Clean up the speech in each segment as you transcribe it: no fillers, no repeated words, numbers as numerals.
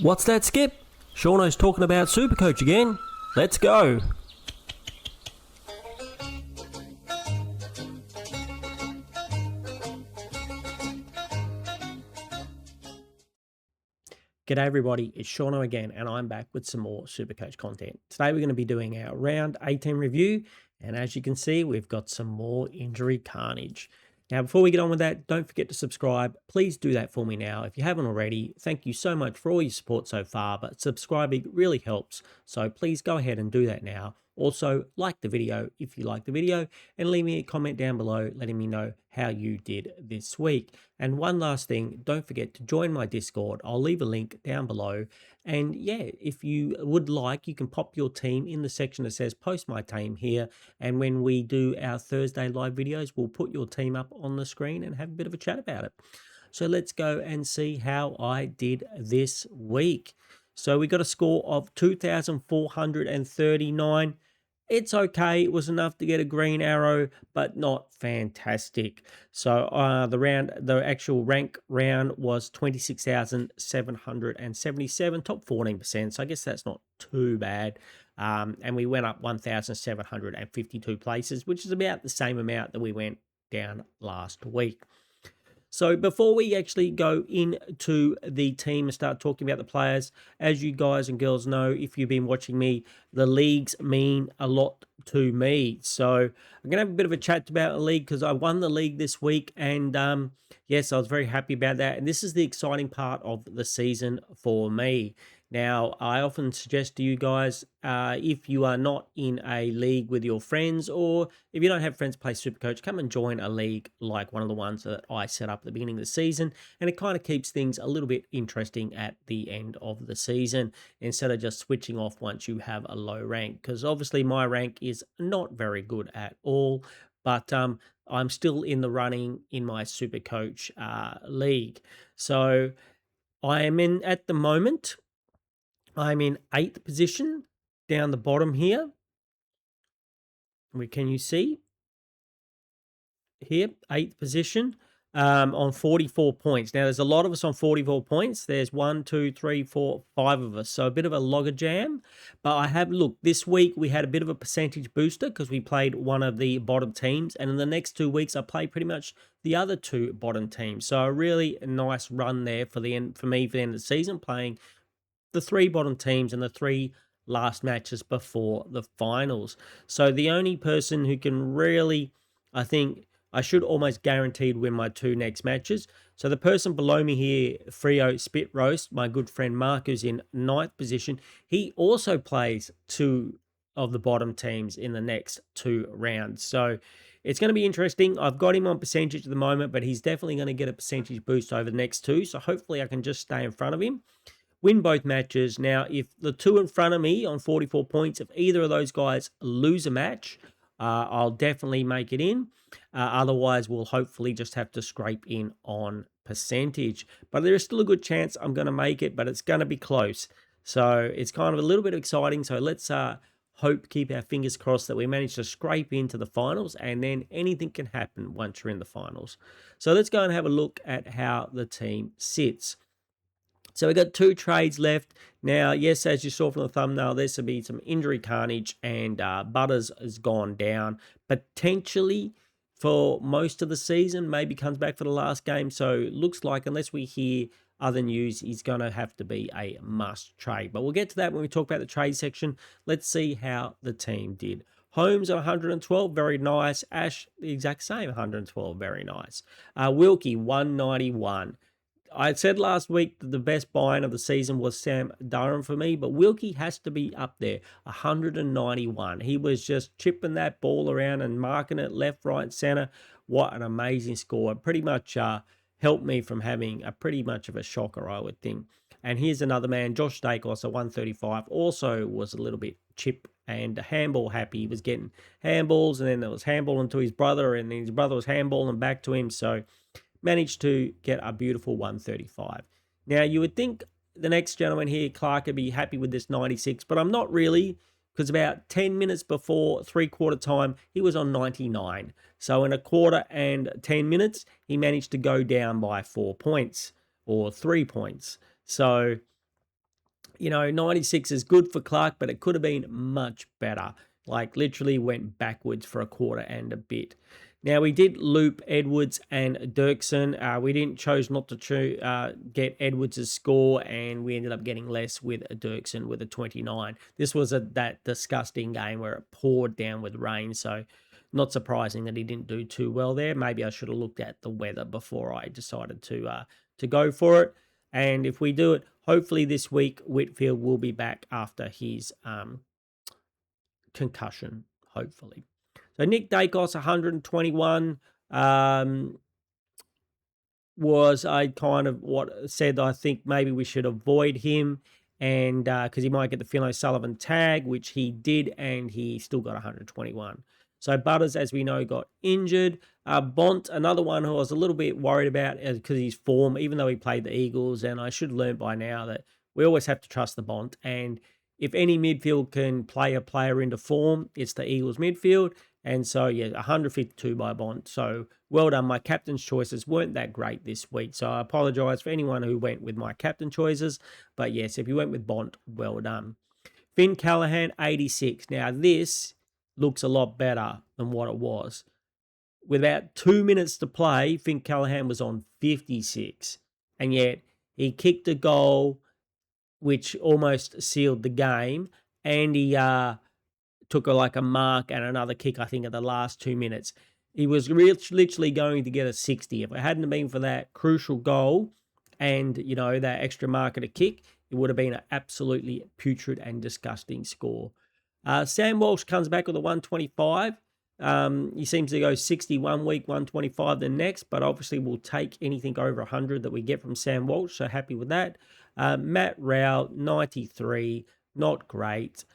What's that, Skip? Shauno's talking about Supercoach again. Let's go. G'day everybody, it's Shauno again, and I'm back with some more Supercoach content. Today we're going to be doing our round 18 review, and as you can see, we've got some more injury carnage. Now, before we get on with that, don't forget to subscribe. Please do that for me now if you haven't already. Thank you so much for all your support so far, but subscribing really helps, so please go ahead and do that now. Also, like the video if you like the video, and leave me a comment down below letting me know how you did this week. And one last thing, don't forget to join my Discord. I'll leave a link down below. And yeah, if you would like, you can pop your team in the section that says post my team here. And when we do our Thursday live videos, we'll put your team up on the screen and have a bit of a chat about it. So let's go and see how I did this week. So we got a score of 2,439. It's okay. It was enough to get a green arrow, but not fantastic. So the actual rank round was 26,777, top 14%. So I guess that's not too bad. And we went up 1,752 places, which is about the same amount that we went down last week. So before we actually go into the team and start talking about the players, as you guys and girls know, if you've been watching me, the leagues mean a lot to me. So I'm going to have a bit of a chat about the league because I won the league this week. And yes, I was very happy about that. And this is the exciting part of the season for me. Now, I often suggest to you guys, if you are not in a league with your friends, or if you don't have friends play Supercoach, come and join a league like one of the ones that I set up at the beginning of the season. And it kind of keeps things a little bit interesting at the end of the season, instead of just switching off once you have a low rank. Because obviously my rank is not very good at all, but I'm still in the running in my Supercoach league. So I am in, at the moment, I'm in 8th position down the bottom here. Can you see? Here, 8th position on 44 points. Now, there's a lot of us on 44 points. There's 1, 2, 3, 4, 5 of us. So a bit of a logger jam. But I have, look, this week we had a bit of a percentage booster because we played one of the bottom teams. And in the next 2 weeks, I played pretty much the other 2 bottom teams. So a really nice run there for the end, for me, for the end of the season, playing the 3 bottom teams and the 3 last matches before the finals. So the only person who can really, I think, I should almost guaranteed win my 2 next matches. So the person below me here, Frio Spit Roast, my good friend Mark, who's in 9th position, he also plays 2 of the bottom teams in the next 2 rounds. So it's going to be interesting. I've got him on percentage at the moment, but he's definitely going to get a percentage boost over the next 2. So hopefully I can just stay in front of him, win both matches. Now, if the 2 in front of me on 44 points, if either of those guys lose a match, I'll definitely make it in. Otherwise, we'll hopefully just have to scrape in on percentage. But there is still a good chance I'm going to make it, but it's going to be close. So it's kind of a little bit exciting. So let's keep our fingers crossed that we manage to scrape into the finals, and then anything can happen once you're in the finals. So let's go and have a look at how the team sits. So we've got 2 trades left. Now, yes, as you saw from the thumbnail, there's to be some injury carnage, and Butters has gone down. Potentially for most of the season, maybe comes back for the last game. So it looks like, unless we hear other news, he's going to have to be a must trade. But we'll get to that when we talk about the trade section. Let's see how the team did. Holmes at 112, very nice. Ash, the exact same, 112, very nice. Wilkie, 191. I said last week that the best buy-in of the season was Sam Durham for me, but Wilkie has to be up there, 191. He was just chipping that ball around and marking it left, right, center. What an amazing score. Pretty much helped me from having a pretty much of a shocker, I would think. And here's another man, Josh Dacos, 135, also was a little bit chip and handball happy. He was getting handballs, and then there was handballing to his brother, and then his brother was handballing back to him. So managed to get a beautiful 135. Now, you would think the next gentleman here, Clark, would be happy with this 96, but I'm not really, because about 10 minutes before 3/4 time, he was on 99. So in a quarter and 10 minutes, he managed to go down by 4 points or 3 points. So 96 is good for Clark, but it could have been much better. Like literally went backwards for a quarter and a bit. Now we did loop Edwards and Dirksen. We didn't chose not to get Edwards' score, and we ended up getting less with Dirksen with a 29. This was that disgusting game where it poured down with rain, so not surprising that he didn't do too well there. Maybe I should have looked at the weather before I decided to go for it. And if we do it, hopefully this week, Whitfield will be back after his concussion, hopefully. So Nick Dacos, 121, was I kind of what said I think maybe we should avoid him, and because he might get the Phil O'Sullivan tag, which he did, and he still got 121. So Butters, as we know, got injured. Bont, another one who I was a little bit worried about because his form, even though he played the Eagles, and I should learn by now that we always have to trust the Bont. And if any midfield can play a player into form, it's the Eagles midfield. And so, yeah, 152 by Bont. So well done. My captain's choices weren't that great this week. So I apologise for anyone who went with my captain choices. But yes, if you went with Bont, well done. Finn Callahan, 86. Now, this looks a lot better than what it was. With about 2 minutes to play, Finn Callahan was on 56. And yet he kicked a goal which almost sealed the game. And he took like a mark and another kick, I think, at the last 2 minutes. He was literally going to get a 60. If it hadn't been for that crucial goal and, that extra mark at a kick, it would have been an absolutely putrid and disgusting score. Sam Walsh comes back with a 125. He seems to go 60 one week, 125 the next, but obviously we'll take anything over 100 that we get from Sam Walsh, so happy with that. Matt Rowell, 93, not great.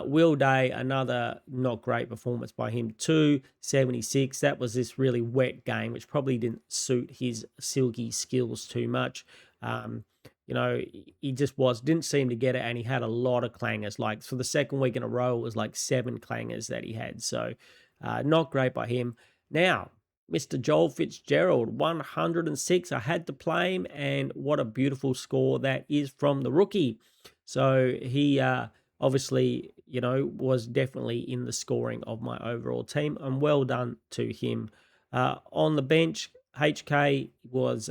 Will Day, another not great performance by him, 76. That was this really wet game, which probably didn't suit his silky skills too much. He just didn't seem to get it, and he had a lot of clangers. Like for the second week in a row, it was like 7 clangers that he had. So not great by him. Now, Mr. Joel Fitzgerald, 106. I had to play him, and what a beautiful score that is from the rookie. So he obviously, was definitely in the scoring of my overall team, and well done to him. On the bench, HK was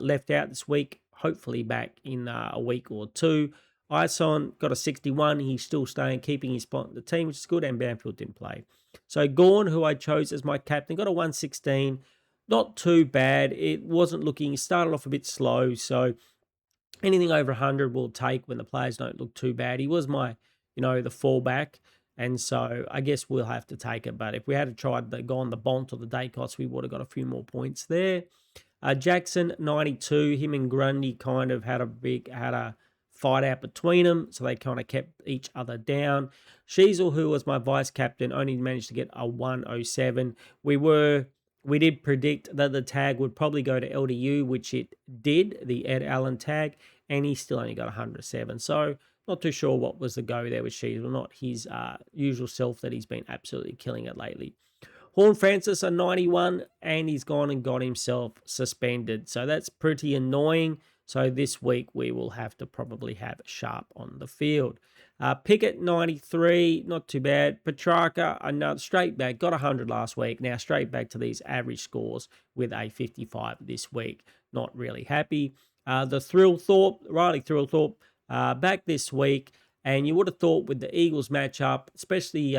left out this week, hopefully back in a week or two. Ison got a 61. He's still keeping his spot in the team, which is good, and Bamfield didn't play. So Gorn, who I chose as my captain, got a 116. Not too bad. It wasn't looking, started off a bit slow, so anything over 100 we'll take when the players don't look too bad. He was my, the fallback, and so I guess we'll have to take it. But if we had tried gone the Bont or the Dacos, we would have got a few more points there. Jackson, 92. Him and Grundy kind of had a fight out between them, so they kind of kept each other down. Sheasel, who was my vice captain, only managed to get a 107. We did predict that the tag would probably go to LDU, which it did, the Ed Allen tag, and he still only got 107. So not too sure what was the go there with Sheasel, not his usual self that he's been absolutely killing it lately. Horn Francis, a 91, and he's gone and got himself suspended. So that's pretty annoying. So this week we will have to probably have Sharp on the field. Pickett, 93, not too bad. Petrarca, another straight back, got 100 last week. Now straight back to these average scores with a 55 this week. Not really happy. The Riley Thrillthorpe, back this week. And you would have thought with the Eagles matchup, especially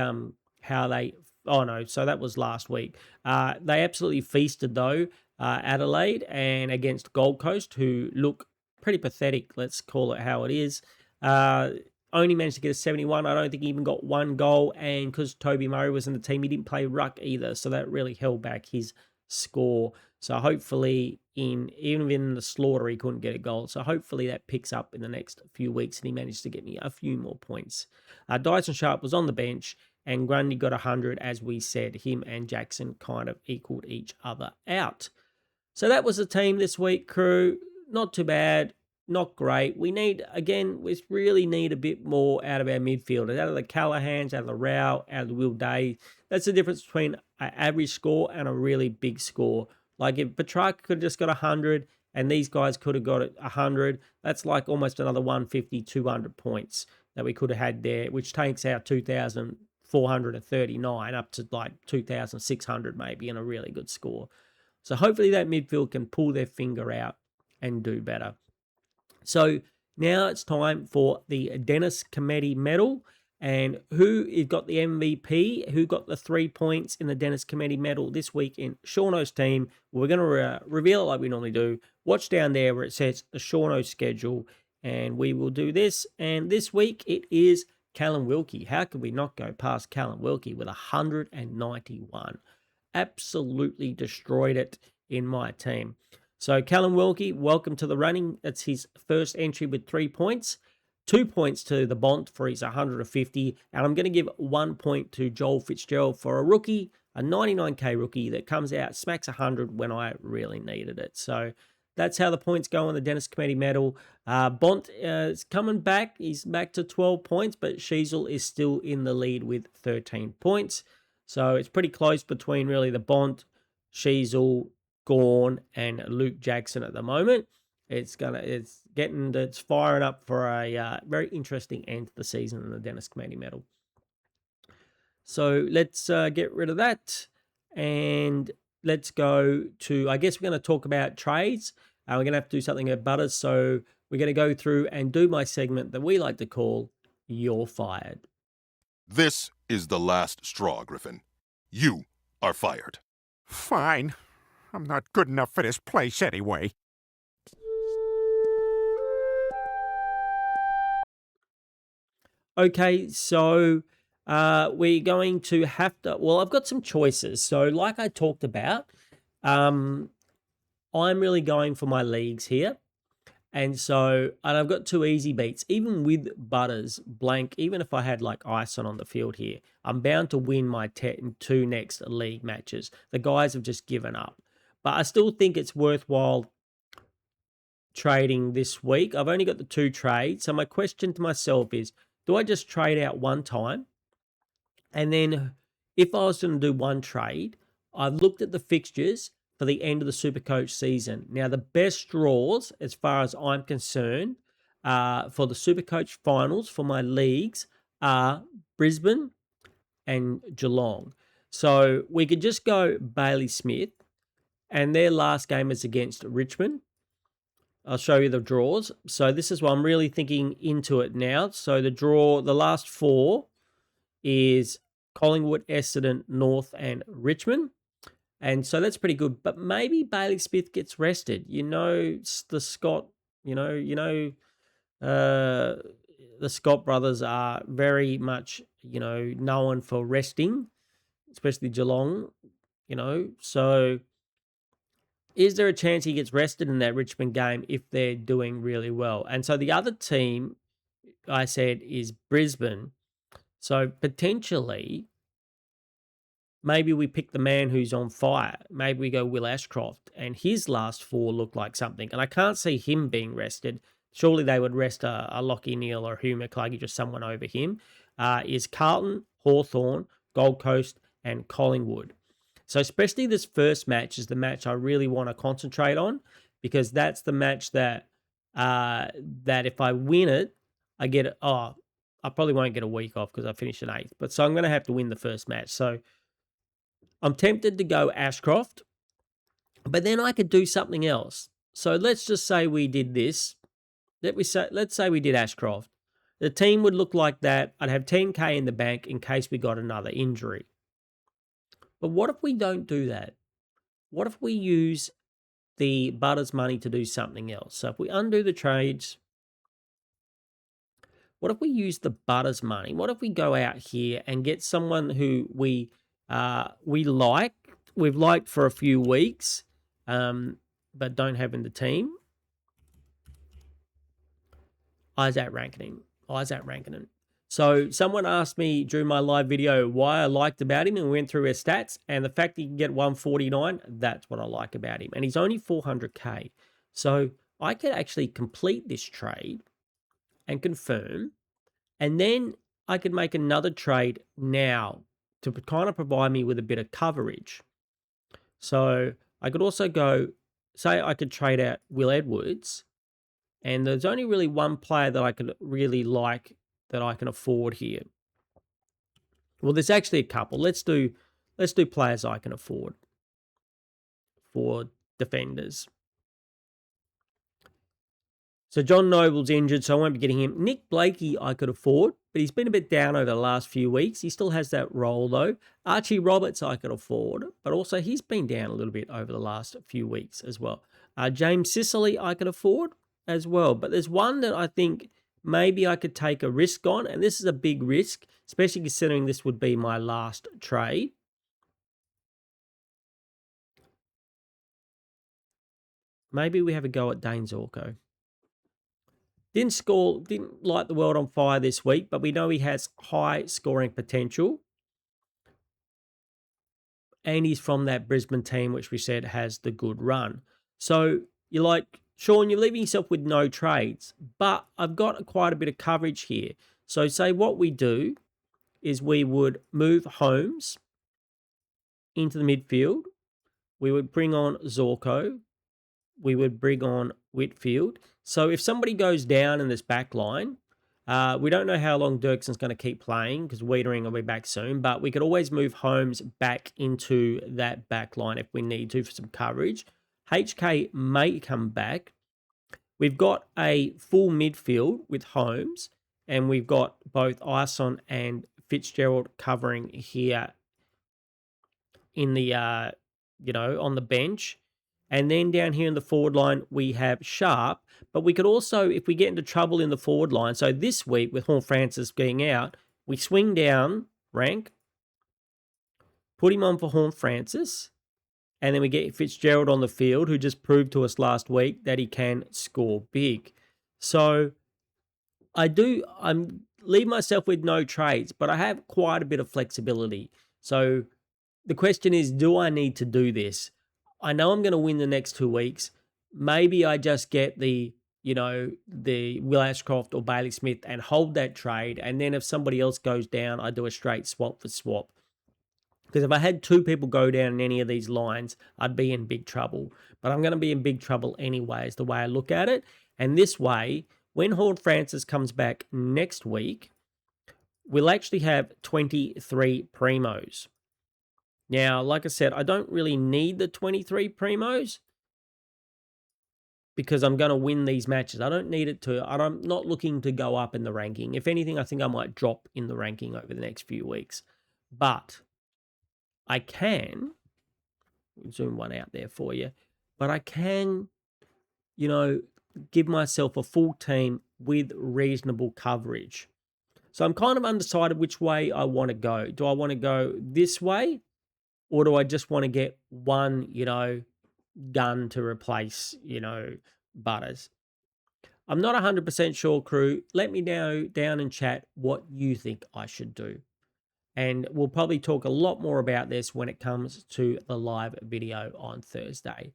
how they... Oh, no, so that was last week. They absolutely feasted, though, Adelaide and against Gold Coast, who look pretty pathetic, let's call it how it is. Only managed to get a 71. I don't think he even got one goal, and because Toby Murray was in the team, he didn't play ruck either, so that really held back his score. So hopefully, even in the slaughter, he couldn't get a goal. So hopefully that picks up in the next few weeks, and he managed to get me a few more points. Dyson Sharp was on the bench, and Grundy got 100, as we said. Him and Jackson kind of equaled each other out. So that was the team this week, crew. Not too bad, not great. We really need a bit more out of our midfielders, out of the Callahans, out of the Rao, out of the Will Day. That's the difference between an average score and a really big score. Like if Petrarca could have just got 100 and these guys could have got it 100. That's like almost another 150, 200 points that we could have had there, which takes our 2,439 up to like 2,600 maybe in a really good score. So hopefully that midfield can pull their finger out and do better. So now it's time for the Dennis Committee medal. And who got the MVP? Who got the 3 points in the Dennis Committee medal this week in Shauno's team? We're going to reveal it like we normally do. Watch down there where it says the Shauno schedule, and we will do this. And this week it is Callum Wilkie. How could we not go past Callum Wilkie with 191? Absolutely destroyed it in my team. So Callum Wilkie, welcome to the running. That's his first entry with 3 points. 2 points to the Bont for his 150. And I'm going to give 1 point to Joel Fitzgerald for a rookie, a 99k rookie that comes out, smacks 100 when I really needed it. So that's how the points go on the Dennis Committee medal. Bont is coming back. He's back to 12 points, but Sheasel is still in the lead with 13 points. So it's pretty close between really the Bont, Sheasel, Gorn, and Luke Jackson at the moment. It's firing up for a very interesting end to the season in the Dennis Committee medal. So let's get rid of that, and let's go to, I guess we're going to talk about trades. We're going to have to do something at Butters, so we're going to go through and do my segment that we like to call You're Fired. This is the last straw, Griffin. You are fired. Fine. I'm not good enough for this place anyway. Okay, so we're going to have to, well, I've got some choices. So like I talked about, I'm really going for my leagues here. And I've got 2 easy beats. Even with Butters blank, even if I had like Ison on the field here, I'm bound to win my 2 next league matches. The guys have just given up. But I still think it's worthwhile trading this week. I've only got the 2 trades. So my question to myself is, do I just trade out one time? And then if I was going to do one trade, I've looked at the fixtures for the end of the Supercoach season. Now, the best draws, as far as I'm concerned, for the Supercoach finals for my leagues are Brisbane and Geelong. So we could just go Bailey Smith, and their last game is against Richmond. I'll show you the draws. So this is what I'm really thinking into it now. So the last 4 is Collingwood, Essendon, North, and Richmond. And so that's pretty good. But maybe Bailey Smith gets rested. The Scott, the Scott brothers are very much, known for resting, especially Geelong, So is there a chance he gets rested in that Richmond game if they're doing really well? And so the other team I said is Brisbane. So potentially, maybe we pick the man who's on fire. Maybe we go Will Ashcroft, and his last 4 look like something. And I can't see him being rested. Surely they would rest a Lachie Neale or Hugh McCluggey, just someone over him. Is Carlton, Hawthorn, Gold Coast, and Collingwood. So especially this first match is the match I really want to concentrate on, because that's the match that if I win it, I get I probably won't get a week off because I finished in 8th. But so I'm going to have to win the first match. So I'm tempted to go Ashcroft, but then I could do something else. So let's just say we did this. Let's say we did Ashcroft. The team would look like that. I'd have 10k in the bank in case we got another injury. But what if we don't do that? What if we use the Butters money to do something else? So if we undo the trades, what if we use the Butters money? What if we go out here and get someone who we've liked for a few weeks, but don't have in the team? Isaac Rankinen. So someone asked me during my live video why I liked about him, and we went through his stats, and the fact he can get 149, that's what I like about him. And he's only 400k. So I could actually complete this trade and confirm, and then I could make another trade now to kind of provide me with a bit of coverage. So I could also go say I could trade out Will Edwards, and there's only really one player that I could really like that I can afford here. Well, there's actually a couple. Let's do players I can afford for defenders. So John Noble's injured, so I won't be getting him. Nick Blakey I could afford, but he's been a bit down over the last few weeks. He still has that role though. Archie Roberts I could afford, but also he's been down a little bit over the last few weeks as well. James Sicily I could afford as well, but there's one that I think maybe I could take a risk on, and this is a big risk, especially considering this would be my last trade. Maybe we have a go at Dane Zorko. Didn't light the world on fire this week, but we know he has high scoring potential. And he's from that Brisbane team, which we said has the good run. So you're like, Sean, you're leaving yourself with no trades, but I've got quite a bit of coverage here. So say what we do is we would move Holmes into the midfield. We would bring on Zorko. We would bring on Whitfield. So if somebody goes down in this back line, we don't know how long Dirkson's going to keep playing because Wiedering will be back soon, but we could always move Holmes back into that back line if we need to for some coverage. HK may come back. We've got a full midfield with Holmes, and we've got both Ison and Fitzgerald covering here in the, on the bench. And then down here in the forward line, we have Sharp. But we could also, if we get into trouble in the forward line, so this week with Horne-Francis being out, we swing down rank, put him on for Horne-Francis, and then we get Fitzgerald on the field, who just proved to us last week that he can score big. So I'm leave myself with no trades, but I have quite a bit of flexibility. So the question is, do I need to do this? I know I'm going to win the next 2 weeks. Maybe I just get the Will Ashcroft or Bailey Smith and hold that trade. And then if somebody else goes down, I do a straight swap for swap. Because if I had 2 people go down in any of these lines, I'd be in big trouble. But I'm going to be in big trouble anyway, is the way I look at it. And this way, when Horne-Francis comes back next week, we'll actually have 23 primos. Now, like I said, I don't really need the 23 primos because I'm going to win these matches. I don't need it to, I'm not looking to go up in the ranking. If anything, I think I might drop in the ranking over the next few weeks. But I can, zoom one out there for you, but I can, give myself a full team with reasonable coverage. So I'm kind of undecided which way I want to go. Do I want to go this way? Or do I just want to get one, gun to replace, Butters? I'm not 100% sure, crew. Let me know down in chat what you think I should do. And we'll probably talk a lot more about this when it comes to the live video on Thursday.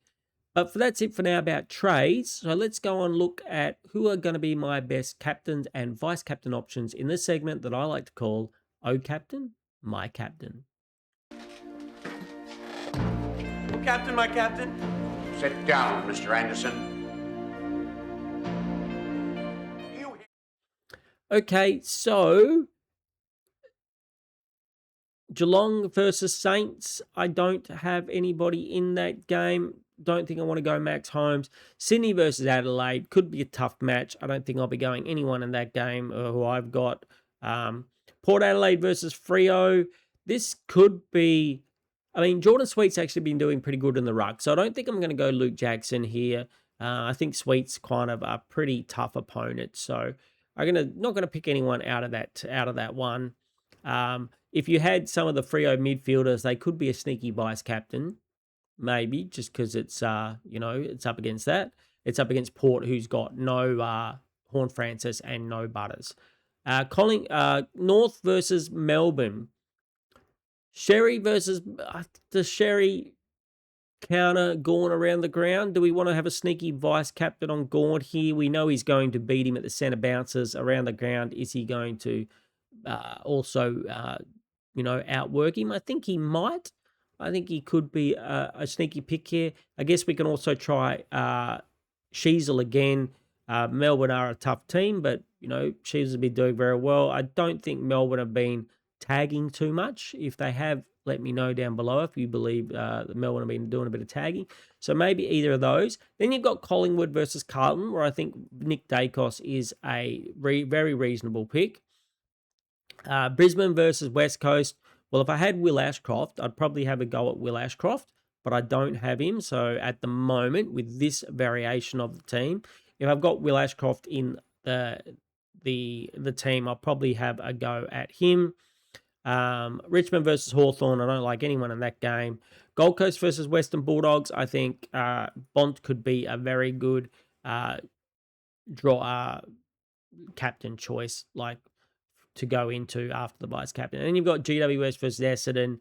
But that's it for now about trades. So let's go and look at who are going to be my best captains and vice captain options in this segment that I like to call Oh Captain, My Captain. Captain, my captain. Sit down, Mr. Anderson. Okay, so Geelong versus Saints. I don't have anybody in that game. Don't think I want to go Max Holmes. Sydney versus Adelaide could be a tough match. I don't think I'll be going anyone in that game who I've got. Port Adelaide versus Freo. This could be... Jordan Sweet's actually been doing pretty good in the ruck, so I don't think I'm going to go Luke Jackson here. I think Sweet's kind of a pretty tough opponent, so I'm not going to pick anyone out of that one. If you had some of the Freo midfielders, they could be a sneaky vice captain, maybe, just because it's it's up against that. It's up against Port, who's got no Horne-Francis and no Butters. North versus Melbourne. Sherry versus the Sherry counter Gawn around the ground. Do we want to have a sneaky vice captain on Gawn here? We know he's going to beat him at the centre bounces around the ground. Is he going to also outwork him? I think he might, I think he could be a sneaky pick here. I guess we can also try Sheasel again. Melbourne are a tough team, but Sheasel will be doing very well. I don't think Melbourne have been tagging too much. If they have, let me know down below if you believe that Melbourne have been doing a bit of tagging. So maybe either of those. Then you've got Collingwood versus Carlton, where I think Nick Dacos is a very reasonable pick. Brisbane versus West Coast. Well, if I had Will Ashcroft, I'd probably have a go at Will Ashcroft, but I don't have him. So at the moment, with this variation of the team, if I've got Will Ashcroft in the team, I'll probably have a go at him. Richmond versus Hawthorn. I don't like anyone in that game. Gold Coast versus Western Bulldogs. I think Bont could be a very good captain choice, like to go into after the vice captain. And then you've got GWS versus Essendon.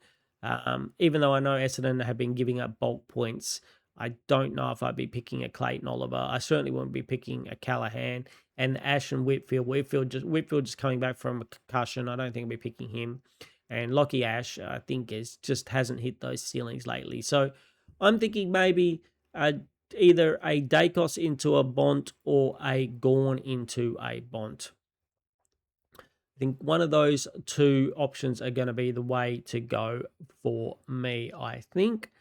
Even though I know Essendon have been giving up bulk points, I don't know if I'd be picking a Clayton Oliver. I certainly wouldn't be picking a Callahan. And Ash and Whitfield. Whitfield just coming back from a concussion. I don't think I'll be picking him. And Lockie Ash, I think, just hasn't hit those ceilings lately. So I'm thinking maybe either a Dacos into a Bont or a Gawn into a Bont. I think one of those two options are going to be the way to go for me, I think.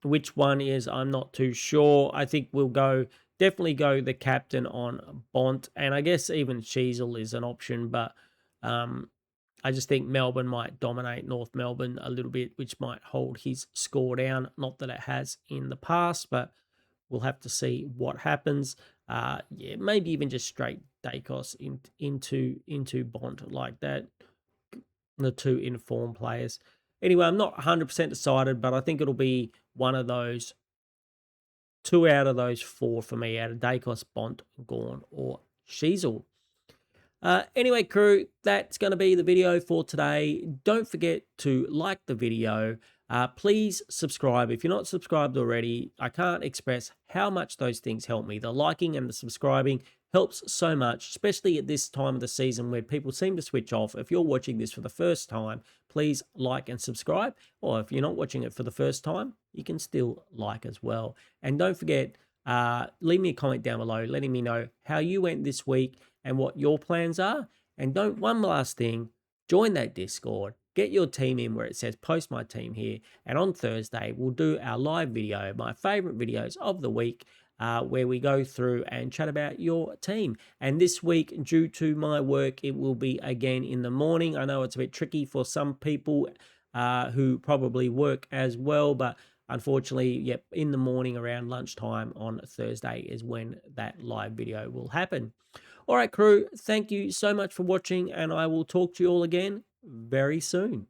Which one is, I'm not too sure. I think we'll definitely go the captain on Bont. And I guess even Sheasel is an option, but I just think Melbourne might dominate North Melbourne a little bit, which might hold his score down. Not that it has in the past, but we'll have to see what happens. Yeah, maybe even just straight Dacos into Bont like that. The two informed players. Anyway, I'm not 100% decided, but I think it'll be one of those, 2 out of those 4 for me, out of Dacos, Bont, Gawn, or Sheasel. Anyway, crew, that's going to be the video for today. Don't forget to like the video. Please subscribe. If you're not subscribed already, I can't express how much those things help me. The liking and the subscribing helps so much, especially at this time of the season where people seem to switch off. If you're watching this for the first time, please like and subscribe. Or if you're not watching it for the first time, you can still like as well. And don't forget, leave me a comment down below letting me know how you went this week and what your plans are. And one last thing, join that Discord. Get your team in where it says post my team here. And on Thursday, we'll do our live video, my favorite videos of the week, where we go through and chat about your team. And this week, due to my work, it will be again in the morning. I know it's a bit tricky for some people who probably work as well, but unfortunately, yep, in the morning around lunchtime on Thursday is when that live video will happen. All right, crew, thank you so much for watching, and I will talk to you all again very soon.